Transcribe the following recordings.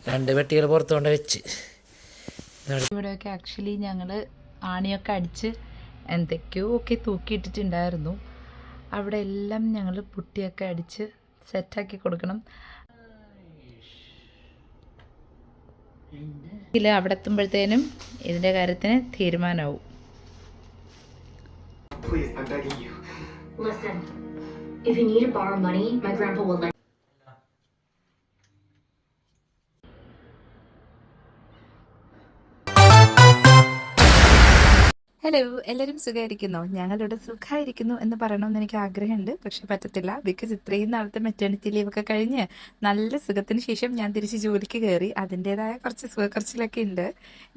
2 പെട്ടികൾ പുറത്ത് കൊണ്ട് വെച്ച്. ഇവിടെയൊക്കെ ആക്ച്വലി ഞങ്ങൾ ആണിയൊക്കെ അടിച്ച് എന്തൊക്കെയോ ഒക്കെ തൂക്കിയിട്ടിട്ടുണ്ടായിരുന്നു. അവിടെ എല്ലാം ഞങ്ങൾ പുട്ടിയൊക്കെ അടിച്ച് സെറ്റാക്കി കൊടുക്കണം. അവിടെ എത്തുമ്പോഴത്തേനും ഇതിൻ്റെ കാര്യത്തിന് തീരുമാനമാവും. Listen, if you need to borrow money, my grandpa will let. Hello, എല്ലാവരും സുഖമായിരിക്കുന്നോ? ഞങ്ങളിവിടെ സുഖമായിരിക്കുന്നു എന്ന് പറയണമെന്ന് എനിക്ക് ആഗ്രഹമുണ്ട്, പക്ഷെ പറ്റത്തില്ല. ബിക്കോസ് ഇത്രയും നാളത്തെ മെറ്റേണിറ്റി ലീവൊക്കെ കഴിഞ്ഞ് നല്ല സുഖത്തിന് ശേഷം ഞാൻ തിരിച്ച് ജോലിക്ക് കയറി. അതിൻ്റെതായ കുറച്ച് സുഖക്കുറച്ചിലൊക്കെ ഉണ്ട്.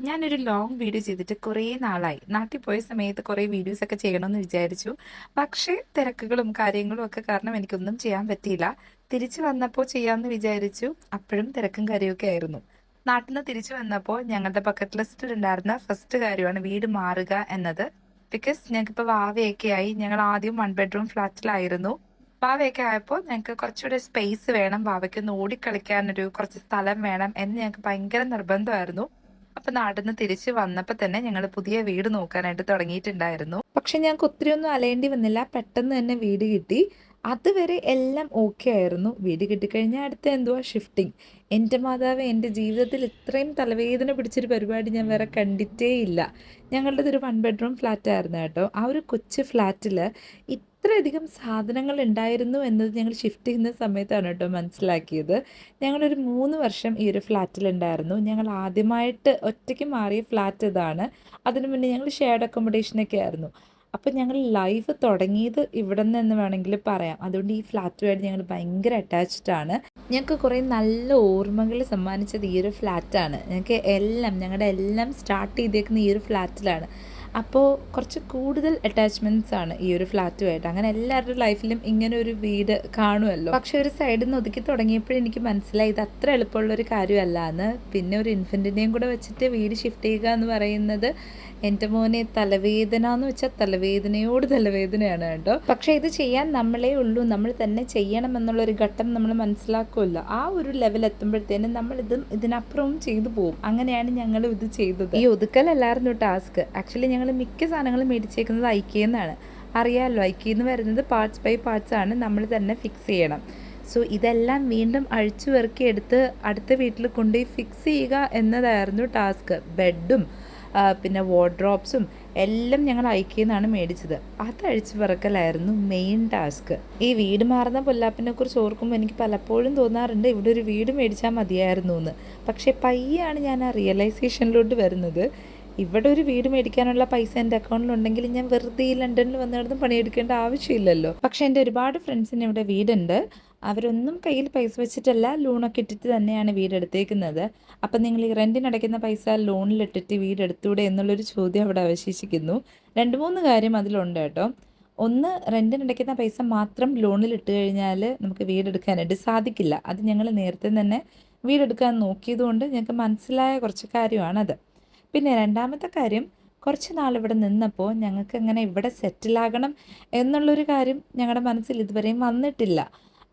ഞാനൊരു ലോങ് വീഡിയോ ചെയ്തിട്ട് കുറേ നാളായി. നാട്ടിൽ പോയ സമയത്ത് കുറേ വീഡിയോസൊക്കെ ചെയ്യണമെന്ന് വിചാരിച്ചു. പക്ഷേ തിരക്കുകളും കാര്യങ്ങളും ഒക്കെ കാരണം എനിക്കൊന്നും ചെയ്യാൻ പറ്റിയില്ല. തിരിച്ചു വന്നപ്പോൾ ചെയ്യാമെന്ന് വിചാരിച്ചു. അപ്പോഴും തിരക്കും കാര്യമൊക്കെ ആയിരുന്നു. നാട്ടിൽ നിന്ന് തിരിച്ചു വന്നപ്പോൾ ഞങ്ങളുടെ ബക്കറ്റ് ലിസ്റ്റിൽ ഉണ്ടായിരുന്ന ഫസ്റ്റ് കാര്യമാണ് വീട് മാറുക എന്നത്. ബിക്കോസ് ഞങ്ങൾക്കിപ്പോൾ വാവയൊക്കെ ആയി. ഞങ്ങൾ ആദ്യം 1 ബെഡ്റൂം ഫ്ലാറ്റിലായിരുന്നു. വാവയൊക്കെ ആയപ്പോൾ ഞങ്ങൾക്ക് കുറച്ചുകൂടെ സ്പേസ് വേണം, വാവയ്ക്ക് ഒന്ന് ഓടിക്കളിക്കാനൊരു കുറച്ച് സ്ഥലം വേണം എന്ന് ഞങ്ങൾക്ക് ഭയങ്കര നിർബന്ധമായിരുന്നു. അപ്പം നാട്ടിൽ നിന്ന് തിരിച്ച് വന്നപ്പോൾ തന്നെ ഞങ്ങൾ പുതിയ വീട് നോക്കാനായിട്ട് തുടങ്ങിയിട്ടുണ്ടായിരുന്നു. പക്ഷെ ഞങ്ങൾക്ക് ഒത്തിരി ഒന്നും അലയേണ്ടി വന്നില്ല, പെട്ടെന്ന് തന്നെ വീട് കിട്ടി. അതുവരെ എല്ലാം ഓക്കെ ആയിരുന്നു. വീട് കിട്ടിക്കഴിഞ്ഞാൽ അടുത്ത എന്തുവാ ഷിഫ്റ്റിംഗ്. എൻ്റെ മാതാവ്, എൻ്റെ ജീവിതത്തിൽ ഇത്രയും തലവേദന പിടിച്ചൊരു പരിപാടി ഞാൻ വേറെ കണ്ടിട്ടേ ഇല്ല. ഞങ്ങളുടേത് ഒരു 1 ബെഡ്റൂം ഫ്ലാറ്റായിരുന്നു കേട്ടോ. ആ ഒരു കൊച്ചു ഫ്ലാറ്റിൽ ഇത്രയധികം സാധനങ്ങൾ ഉണ്ടായിരുന്നു എന്നത് ഞങ്ങൾ ഷിഫ്റ്റ് ചെയ്യുന്ന സമയത്താണ് കേട്ടോ മനസ്സിലാക്കിയത്. ഞങ്ങളൊരു 3 വർഷം ഈ ഒരു ഫ്ലാറ്റിലുണ്ടായിരുന്നു. ഞങ്ങൾ ആദ്യമായിട്ട് ഒറ്റയ്ക്ക് മാറിയ ഫ്ലാറ്റ് ഇതാണ്. അതിനു മുന്നേ ഞങ്ങൾ ഷെയർഡ് അക്കോമഡേഷനൊക്കെ ആയിരുന്നു. അപ്പം ഞങ്ങൾ ലൈഫ് തുടങ്ങിയത് ഇവിടെ നിന്ന് വേണമെങ്കിൽ പറയാം. അതുകൊണ്ട് ഈ ഫ്ലാറ്റുമായിട്ട് ഞങ്ങൾ ഭയങ്കര അറ്റാച്ച്ഡ് ആണ്. ഞങ്ങൾക്ക് കുറേ നല്ല ഓർമ്മകൾ സമ്മാനിച്ചത് ഈ ഒരു ഫ്ലാറ്റാണ്. ഞങ്ങളുടെ എല്ലാം സ്റ്റാർട്ട് ചെയ്തേക്കുന്ന ഈ ഒരു ഫ്ലാറ്റിലാണ്. അപ്പോൾ കുറച്ച് കൂടുതൽ അറ്റാച്ച്മെൻറ്റ്സ് ആണ് ഈ ഒരു ഫ്ലാറ്റുമായിട്ട്. അങ്ങനെ എല്ലാവരുടെ ലൈഫിലും ഇങ്ങനെ ഒരു വീട് കാണുമല്ലോ. പക്ഷെ ഒരു സൈഡിൽ നിന്ന് ഒതുക്കി തുടങ്ങിയപ്പോഴും എനിക്ക് മനസ്സിലായി ഇത് അത്ര എളുപ്പമുള്ളൊരു കാര്യമല്ല എന്ന്. പിന്നെ ഒരു ഇൻഫൻറ്റിനെയും കൂടെ വെച്ചിട്ട് വീട് ഷിഫ്റ്റ് ചെയ്യുക എന്ന് പറയുന്നത് എൻ്റെ മോനെ തലവേദന എന്ന് വെച്ചാൽ തലവേദനയോട് തലവേദനയാണ് കേട്ടോ. പക്ഷേ ഇത് ചെയ്യാൻ നമ്മളേ ഉള്ളൂ, നമ്മൾ തന്നെ ചെയ്യണം എന്നുള്ളൊരു ഘട്ടം നമ്മൾ മനസ്സിലാക്കുമല്ലോ. ആ ഒരു ലെവൽ എത്തുമ്പോഴത്തേനും നമ്മൾ ഇതിനപ്പുറവും ചെയ്തു പോകും. അങ്ങനെയാണ് ഞങ്ങൾ ഇത് ചെയ്തത്. ഈ ഒതുക്കലല്ലായിരുന്നു ടാസ്ക്. ആക്ച്വലി ഞങ്ങൾ മിക്ക സാധനങ്ങളും മേടിച്ചേക്കുന്നത് ഐക്യെന്നാണ്. അറിയാമല്ലോ, ഐക്യെന്ന് വരുന്നത് പാർട്സ് ബൈ പാർട്സ് ആണ്, നമ്മൾ തന്നെ ഫിക്സ് ചെയ്യണം. സോ ഇതെല്ലാം വീണ്ടും അഴിച്ചു പെറുക്കി എടുത്ത് അടുത്ത വീട്ടിൽ കൊണ്ടുപോയി ഫിക്സ് ചെയ്യുക എന്നതായിരുന്നു ടാസ്ക്. ബെഡും പിന്നെ വാർഡ്രോബ്സും എല്ലാം ഞങ്ങൾ ഐക്യെന്നാണ് മേടിച്ചത്. അത് അഴിച്ചു പറക്കലായിരുന്നു മെയിൻ ടാസ്ക്. ഈ വീട് മാറുന്ന പൊല്ലാപ്പിനെ കുറിച്ച് ഓർക്കുമ്പോൾ എനിക്ക് പലപ്പോഴും തോന്നാറുണ്ട് ഇവിടെ ഒരു വീട് മേടിച്ചാൽ മതിയായിരുന്നു എന്ന്. പക്ഷേ പയ്യാണ് ഞാൻ ആ റിയലൈസേഷനിലോട്ട് വരുന്നത്. ഇവിടെ ഒരു വീട് മേടിക്കാനുള്ള പൈസ എൻ്റെ അക്കൗണ്ടിലുണ്ടെങ്കിൽ ഞാൻ വെറുതെ ഈ ലണ്ടനിൽ വന്നിടത്തും പണിയെടുക്കേണ്ട ആവശ്യമില്ലല്ലോ. പക്ഷേ എൻ്റെ ഒരുപാട് ഫ്രണ്ട്സിന് ഇവിടെ വീടുണ്ട്. അവരൊന്നും കയ്യിൽ പൈസ വെച്ചിട്ടല്ല, ലോണൊക്കെ ഇട്ടിട്ട് തന്നെയാണ് വീടെടുത്തേക്കുന്നത്. അപ്പം നിങ്ങൾ ഈ റെൻറ്റിനടയ്ക്കുന്ന പൈസ ലോണിലിട്ടിട്ട് വീടെടുത്തൂടെ എന്നുള്ളൊരു ചോദ്യം അവിടെ അവശേഷിക്കുന്നു. 2-3 കാര്യം അതിലുണ്ട് കേട്ടോ. ഒന്ന്, റെൻറ്റിനടയ്ക്കുന്ന പൈസ മാത്രം ലോണിലിട്ട് കഴിഞ്ഞാൽ നമുക്ക് വീടെടുക്കാനായിട്ട് സാധിക്കില്ല. അത് ഞങ്ങൾ നേരത്തെ തന്നെ വീടെടുക്കാൻ നോക്കിയതുകൊണ്ട് ഞങ്ങൾക്ക് മനസ്സിലായ കുറച്ച് കാര്യമാണത്. പിന്നെ രണ്ടാമത്തെ കാര്യം, കുറച്ച് നാൾ ഇവിടെ നിന്നപ്പോൾ ഞങ്ങൾക്ക് എങ്ങനെ ഇവിടെ സെറ്റിലാകണം എന്നുള്ളൊരു കാര്യം ഞങ്ങളുടെ മനസ്സിൽ ഇതുവരെയും വന്നിട്ടില്ല.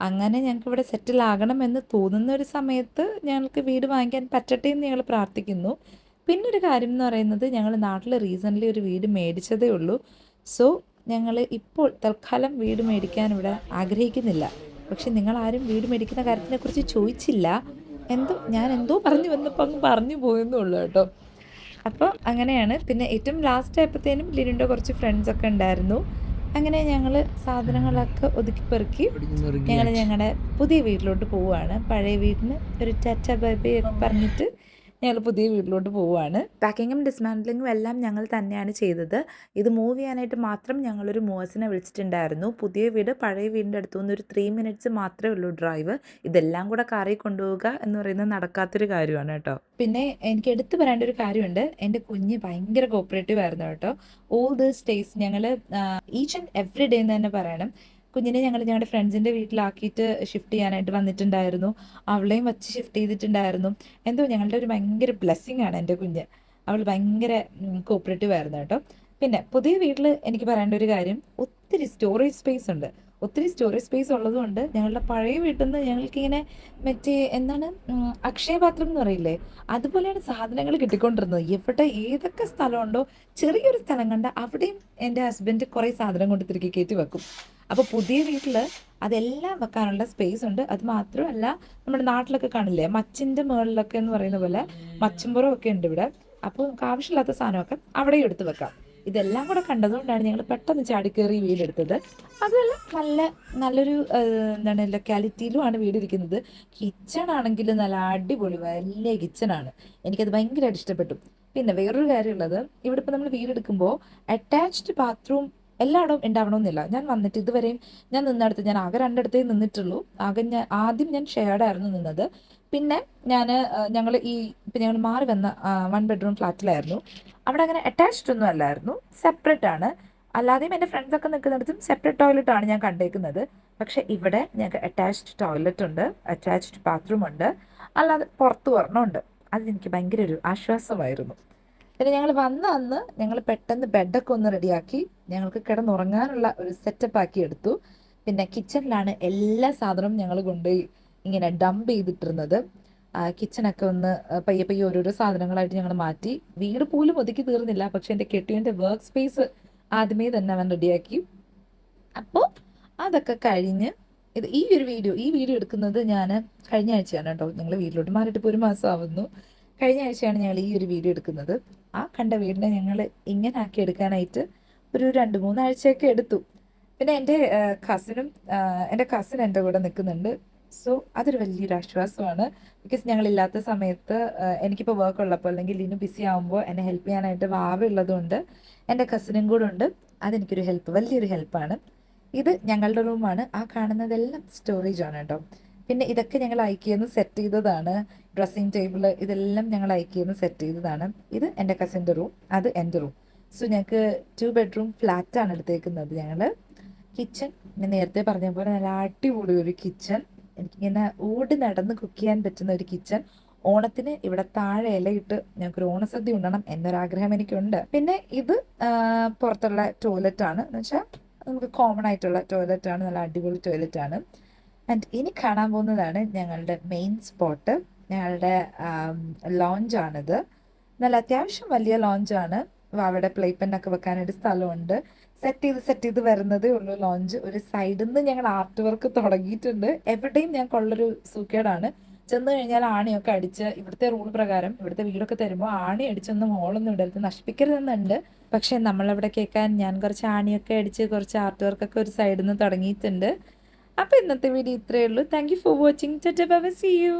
അങ്ങനെ ഞങ്ങൾക്ക് ഇവിടെ സെറ്റിലാകണം എന്ന് തോന്നുന്ന ഒരു സമയത്ത് ഞങ്ങൾക്ക് വീട് വാങ്ങിക്കാൻ പറ്റട്ടെ എന്ന് ഞങ്ങൾ പ്രാർത്ഥിക്കുന്നു. പിന്നൊരു കാര്യം എന്ന് പറയുന്നത്, ഞങ്ങൾ നാട്ടിൽ റീസെൻ്റ്ലി ഒരു വീട് മേടിച്ചതേ ഉള്ളൂ. സോ ഞങ്ങൾ ഇപ്പോൾ തൽക്കാലം വീട് മേടിക്കാൻ ഇവിടെ ആഗ്രഹിക്കുന്നില്ല. പക്ഷെ നിങ്ങളാരും വീട് മേടിക്കുന്ന കാര്യത്തിനെക്കുറിച്ച് ചോദിച്ചില്ല. ഞാൻ എന്തോ പറഞ്ഞു വന്നപ്പോൾ അങ്ങ് പറഞ്ഞു പോയെന്നുള്ളൂ കേട്ടോ. അപ്പോൾ അങ്ങനെയാണ്. പിന്നെ ഏറ്റവും ലാസ്റ്റ് ആയപ്പോഴത്തേനും ലിനുൻ്റെ കുറച്ച് ഫ്രണ്ട്സൊക്കെ ഉണ്ടായിരുന്നു. അങ്ങനെ ഞങ്ങൾ സാധനങ്ങളൊക്കെ ഒതുക്കി പെറുക്കി ഞങ്ങളുടെ പുതിയ വീട്ടിലോട്ട് പോവുകയാണ്. പഴയ വീടിന് ഒരു ടാറ്റ ബൈ ബൈ ഒക്കെ പറഞ്ഞിട്ട് ഞങ്ങൾ പുതിയ വീട്ടിലോട്ട് പോവുകയാണ്. പാക്കിങ്ങും ഡിസ്മാൻഡ്ലിങ്ങും എല്ലാം ഞങ്ങൾ തന്നെയാണ് ചെയ്തത്. ഇത് മൂവ് ചെയ്യാനായിട്ട് മാത്രം ഞങ്ങളൊരു മൂവേഴ്സിനെ വിളിച്ചിട്ടുണ്ടായിരുന്നു. പുതിയ വീട് പഴയ വീടിൻ്റെ അടുത്തു നിന്ന് ഒരു 3 മിനിറ്റ്സ് മാത്രമേ ഉള്ളൂ ഡ്രൈവ്. ഇതെല്ലാം കൂടെ കാറിൽ കൊണ്ടുപോവുക എന്ന് പറയുന്നത് നടക്കാത്തൊരു കാര്യമാണ് കേട്ടോ. പിന്നെ എനിക്ക് എടുത്തു പറയേണ്ട ഒരു കാര്യമുണ്ട്, എൻ്റെ കുഞ്ഞ് ഭയങ്കര കോപ്പറേറ്റീവ് ആയിരുന്നു കേട്ടോ. ഓൾ ദീസ് ഡേയ്സ് ഞങ്ങൾ ഈച്ച് ആൻഡ് എവറി ഡേ എന്ന് തന്നെ പറയണം, കുഞ്ഞിനെ ഞങ്ങളുടെ ഫ്രണ്ട്സിൻ്റെ വീട്ടിലാക്കിയിട്ട് ഷിഫ്റ്റ് ചെയ്യാനായിട്ട് വന്നിട്ടുണ്ടായിരുന്നു. അവളെയും വച്ച് ഷിഫ്റ്റ് ചെയ്തിട്ടുണ്ടായിരുന്നു. എന്തോ ഞങ്ങളുടെ ഒരു ഭയങ്കര ബ്ലെസ്സിങ് ആണ് എൻ്റെ കുഞ്ഞ്. അവൾ ഭയങ്കര കോപ്പറേറ്റീവ് ആയിരുന്നു കേട്ടോ. പിന്നെ പുതിയ വീട്ടിൽ എനിക്ക് പറയേണ്ട ഒരു കാര്യം, ഒത്തിരി സ്റ്റോറേജ് സ്പേസ് ഉണ്ട്. ഒത്തിരി സ്റ്റോറേജ് സ്പേസ് ഉള്ളതുകൊണ്ട് ഞങ്ങളുടെ പഴയ വീട്ടിൽ നിന്ന് ഞങ്ങൾക്കിങ്ങനെ മറ്റേ എന്താണ് അക്ഷയപാത്രം എന്ന് പറയില്ലേ, അതുപോലെയാണ് സാധനങ്ങൾ കിട്ടിക്കൊണ്ടിരുന്നത്. എവിടെ ഏതൊക്കെ സ്ഥലമുണ്ടോ ചെറിയൊരു സ്ഥലം കണ്ട അവിടെയും എൻ്റെ ഹസ്ബൻഡ് കുറേ സാധനം കൊണ്ട് തിരികെ കയറ്റി വെക്കും. അപ്പോൾ പുതിയ വീട്ടിൽ അതെല്ലാം വെക്കാനുള്ള സ്പേസ് ഉണ്ട്. അത് മാത്രമല്ല നമ്മുടെ നാട്ടിലൊക്കെ കാണില്ലേ മച്ചിൻ്റെ മുകളിലൊക്കെ എന്ന് പറയുന്ന പോലെ മച്ചുംപുറം ഒക്കെ ഉണ്ട് ഇവിടെ. അപ്പോൾ നമുക്ക് ആവശ്യമില്ലാത്ത സാധനമൊക്കെ അവിടെയും എടുത്ത് വെക്കാം. ഇതെല്ലാം കൂടെ കണ്ടതുകൊണ്ടാണ് ഞങ്ങൾ പെട്ടെന്ന് ചാടിക്കേറി വീടെടുത്തത്. അതുമല്ല നല്ലൊരു എന്താണ് ലൊക്കാലിറ്റിയിലുമാണ് വീടിരിക്കുന്നത്. കിച്ചൺ ആണെങ്കിൽ നല്ല അടിപൊളി വലിയ കിച്ചണാണ്. എനിക്കത് ഭയങ്കരമായിട്ട് ഇഷ്ടപ്പെട്ടു. പിന്നെ വേറൊരു കാര്യമുള്ളത്, ഇവിടെ ഇപ്പോൾ നമ്മൾ വീടെടുക്കുമ്പോൾ അറ്റാച്ച്ഡ് ബാത്റൂം എല്ലായിടവും ഉണ്ടാവണമെന്നില്ല. ഞാൻ വന്നിട്ട് ഇതുവരെയും ഞാൻ നിന്നിടത്ത് ഞാൻ ആകെ 2 ഇടത്തേ നിന്നിട്ടുള്ളൂ. ആദ്യം ഞാൻ ഷെയർഡായിരുന്നു നിന്നത്. പിന്നെ ഞങ്ങൾ ഞങ്ങൾ മാറി വന്ന 1 ബെഡ്റൂം ഫ്ലാറ്റിലായിരുന്നു. അവിടെ അങ്ങനെ അറ്റാച്ച്ഡ് ഒന്നും അല്ലായിരുന്നു, സെപ്പറേറ്റ് ആണ്. അല്ലാതെയും എൻ്റെ ഫ്രണ്ട്സൊക്കെ നിൽക്കുന്നിടത്തും സെപ്പറേറ്റ് ടോയ്ലറ്റ് ആണ് ഞാൻ കണ്ടേക്കുന്നത്. പക്ഷേ ഇവിടെ ഞങ്ങൾക്ക് അറ്റാച്ച്ഡ് ടോയ്ലറ്റ് ഉണ്ട്, അറ്റാച്ച്ഡ് ബാത്റൂം ഉണ്ട്, അല്ലാതെ പുറത്ത് ഒരെണ്ണമുണ്ട്. അതെനിക്ക് ഭയങ്കര ഒരു ആശ്വാസമായിരുന്നു. പിന്നെ ഞങ്ങൾ വന്ന അന്ന് ഞങ്ങൾ പെട്ടെന്ന് ബെഡൊക്കെ ഒന്ന് റെഡിയാക്കി ഞങ്ങൾക്ക് കിടന്നുറങ്ങാനുള്ള ഒരു സെറ്റപ്പ് ആക്കി എടുത്തു. പിന്നെ കിച്ചണിലാണ് എല്ലാ സാധനവും ഞങ്ങൾ കൊണ്ടുപോയി ഇങ്ങനെ ഡംപ് ചെയ്തിട്ടിരുന്നത്. കിച്ചണൊക്കെ ഒന്ന് പയ്യെ പയ്യെ ഓരോരോ സാധനങ്ങളായിട്ട് ഞങ്ങൾ മാറ്റി. വീട് പോലും ഒതുക്കി തീർന്നില്ല, പക്ഷെ എൻ്റെ കെട്ടിയവൻ്റെ വർക്ക് സ്പേസ് ആദ്യമേ തന്നെ അവൻ റെഡിയാക്കി. അപ്പോൾ അതൊക്കെ കഴിഞ്ഞ് ഈ വീഡിയോ എടുക്കുന്നത് ഞാൻ കഴിഞ്ഞ ആഴ്ചയാണ് കേട്ടോ. ഞങ്ങൾ വീട്ടിലോട്ട് മാറിയിട്ട് ഇപ്പോൾ 1 മാസം ആവുന്നു. കഴിഞ്ഞ ആഴ്ചയാണ് ഞങ്ങൾ ഈ ഒരു വീഡിയോ എടുക്കുന്നത്. ആ കണ്ട വീടിനെ ഞങ്ങൾ ഇങ്ങനെ ആക്കി എടുക്കാനായിട്ട് ഒരു 2-3 ആഴ്ചയൊക്കെ എടുത്തു. പിന്നെ എൻ്റെ കസിൻ എൻ്റെ കൂടെ നിൽക്കുന്നുണ്ട്. സോ അതൊരു വലിയൊരു ആശ്വാസമാണ്. ബിക്കോസ് ഞങ്ങളില്ലാത്ത സമയത്ത് എനിക്കിപ്പോൾ വർക്ക് ഉള്ളപ്പോൾ അല്ലെങ്കിൽ ലിനു ബിസി ആകുമ്പോൾ എന്നെ ഹെൽപ്പ് ചെയ്യാനായിട്ട് വാവ ഉള്ളതുകൊണ്ട് എൻ്റെ കസിനും കൂടെ ഉണ്ട്. അതെനിക്കൊരു വലിയൊരു ഹെൽപ്പാണ്. ഇത് ഞങ്ങളുടെ റൂമാണ്. ആ കാണുന്നതെല്ലാം സ്റ്റോറേജ് ആണ് കേട്ടോ. പിന്നെ ഇതൊക്കെ ഞങ്ങൾ ഐക്കിയെന്ന് സെറ്റ് ചെയ്തതാണ്. ഡ്രസ്സിങ് ടേബിൾ ഇതെല്ലാം ഞങ്ങൾ ഐക്കിയെന്ന് സെറ്റ് ചെയ്തതാണ്. ഇത് എൻ്റെ കസിൻ്റെ റൂം, അത് എൻ്റെ റൂം. സോ ഞങ്ങൾക്ക് 2 ബെഡ്റൂം ഫ്ലാറ്റാണ് എടുത്തേക്കുന്നത് ഞങ്ങൾ. കിച്ചൺ ഞാൻ നേരത്തെ പറഞ്ഞ പോലെ നല്ല അടിപൊളി ഒരു കിച്ചൺ. എനിക്കിങ്ങനെ ഓടി നടന്ന് കുക്ക് ചെയ്യാൻ പറ്റുന്ന ഒരു കിച്ചൺ. ഓണത്തിന് ഇവിടെ താഴെ ഇലയിട്ട് ഞങ്ങൾക്കൊരു ഓണസദ്യ ഉണ്ടണം എന്നൊരാഗ്രഹം എനിക്കുണ്ട്. പിന്നെ ഇത് പുറത്തുള്ള ടോയ്ലറ്റാണ്. എന്ന് വെച്ചാൽ നമുക്ക് കോമൺ ആയിട്ടുള്ള ടോയ്ലറ്റാണ്, നല്ല അടിപൊളി ടോയ്ലറ്റാണ്. ആൻഡ് ഇനി കാണാൻ പോകുന്നതാണ് ഞങ്ങളുടെ മെയിൻ സ്പോട്ട്, ഞങ്ങളുടെ ലോഞ്ചാണിത്. നല്ല അത്യാവശ്യം വലിയ ലോഞ്ചാണ്. അവിടെ പ്ലേ പെന്നൊക്കെ വെക്കാനായിട്ട് സ്ഥലമുണ്ട്. സെറ്റ് ചെയ്ത് വരുന്നതേ ഉള്ളൂ ലോഞ്ച്. ഒരു സൈഡിൽ നിന്ന് ഞങ്ങൾ ആർട്ട് വർക്ക് തുടങ്ങിയിട്ടുണ്ട്. എവിടെയും ഞങ്ങൾക്കുള്ളൊരു സൂക്കേടാണ്. ചെന്ന് കഴിഞ്ഞാൽ ആണിയൊക്കെ അടിച്ച്, ഇവിടുത്തെ റൂൾ പ്രകാരം ഇവിടുത്തെ വീടൊക്കെ തരുമ്പോൾ ആണി അടിച്ചൊന്നും ഹോളൊന്നും ഇടരുത്, നശിപ്പിക്കരുതെന്നുണ്ട്. പക്ഷെ നമ്മളവിടെ കേൾക്കാൻ ഞാൻ കുറച്ച് ആണിയൊക്കെ അടിച്ച് കുറച്ച് ആർട്ട് വർക്കൊക്കെ ഒരു സൈഡിൽ നിന്ന് തുടങ്ങിയിട്ടുണ്ട്. അപ്പോൾ ഇന്നത്തെ വീഡിയോ ഇത്രയേ ഉള്ളൂ. Thank you for watching. See U.